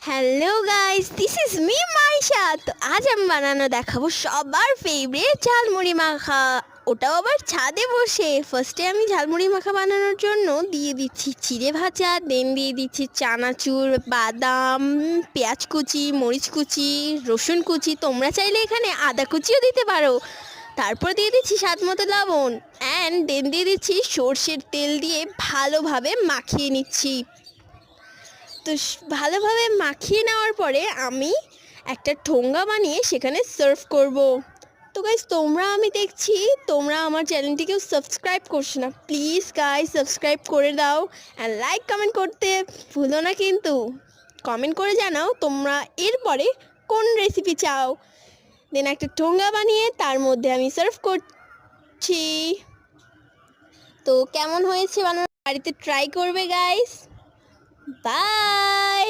Hello guys, this is me Maisha. তো আজ আমি বানানো দেখাবো সবার ফেভারিট ঝালমুড়ি মাখা, ওটাও আবার ছাদে বসে। ফার্স্টে আমি ঝালমুড়ি মাখা বানানোর জন্য দিয়ে দিচ্ছি চিড়ে ভাজা, দেন দিয়ে দিচ্ছি চানাচুর, বাদাম, পেঁয়াজ কুচি, মরিচ কুচি, রসুন কুচি, তোমরা চাইলে এখানে আদা কুচিও দিতে পারো। তারপর দিয়ে দিচ্ছি স্বাদ মতো লবণ অ্যান্ড দেন দিয়ে দিচ্ছি সর্ষের তেল দিয়ে ভালোভাবে মাখিয়ে নিচ্ছি। তো ভালোভাবে মাখিয়ে নেওয়ার পরে আমি একটা ঠোঙ্গা বানিয়ে সেখানে সার্ভ করব। তো গাইস, আমি দেখছি তোমরা আমার চ্যানেলটিকেও সাবস্ক্রাইব করছো না। প্লিজ গাইস, সাবস্ক্রাইব করে দাও অ্যান্ড লাইক কমেন্ট করতে ভুলো না কিন্তু। কমেন্ট করে জানাও তোমরা এরপরে কোন রেসিপি চাও। দেন একটা ঠোঙ্গা বানিয়ে তার মধ্যে আমি সার্ভ করছি। তো কেমন হয়েছে বানানো, বাড়িতে ট্রাই করবে গাইস। বাই।